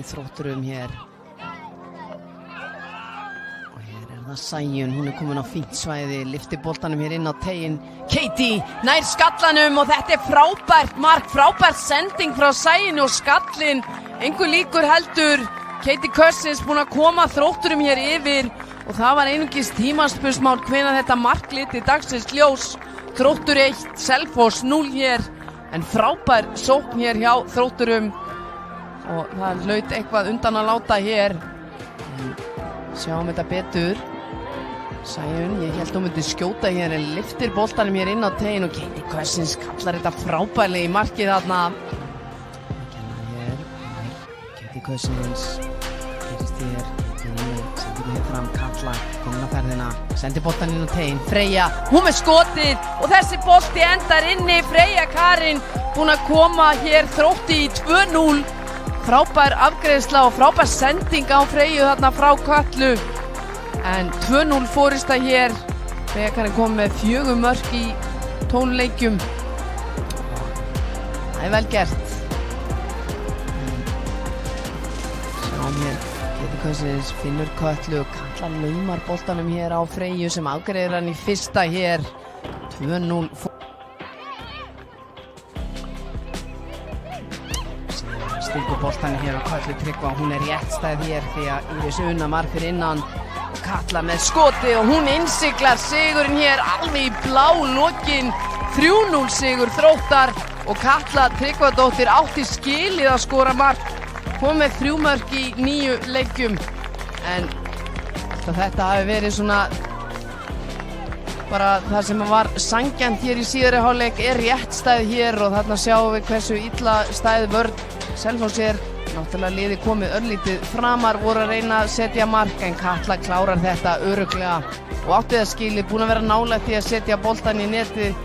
Þrótturum hér. Og hér það Sæunn, hún komin á fínt svæði, lyftir boltanum hér inn á teiginn. Katie nær skallanum og þetta frábært mark, frábært sending frá Sæunni og skallinn. Engu líkur heldur. Katie Cousins búin að koma Þrótturum hér yfir og það var einungis tímaspursmál hvenær þetta mark liti dagsins ljós. Þróttur 1, Selfoss 0 hér, en frábær sókn hér hjá Þrótturum og það hlaut eitthvað undan að láta hér. Sjáum þetta betur. Sæunn, ég held hún myndi skjóta hér en lyftir boltanum hér inn á teiginn og Katie Cousins kallar þetta frábærlega í markið þarna. Katie Cousins gerist hér, sendir hér fram, Katla komin á ferðina, sendir boltan inn á teiginn. Freyja, hún með skotið og þessi bolti endar inni. Freyja Karin búin að koma hér Þrótti í 2-0. Frábær afgreiðsla og frábær sending á Freyju þarna frá Katlu. En 2-0 fórista hér. Freyja Karin kom með 4 mörk í 12 leikjum. Það vel gert. Sjáum hér, Katie Cousins finnur Katlu. Katla laumar boltanum hér á Freyju sem afgreiðir hann í fyrsta hér. 2-0 stingur boltanum hér og Katlu Tryggva, hún rétt stæð hér því að Íris Una var fyrir innan. Katla með skoti og hún innsiglar sigurinn hér alveg í blá lokin. 3-0 sigur Þróttar og Katla Tryggvadóttir átti skilið að skora mark. Kom með 3 mörk í 9 leikjum. En þetta hafi verið svona bara það sem var sanngjarnt hér í síðari hálfleik rétt stæð hér og þarna sjáum við hversu illa stæð vörn Selfoss náttúrulega liði komið örlítið framar, voru að reyna að setja mark en Katla klárar þetta örugglega og átti það skilið, búin að vera nálægt því að setja boltan í netið.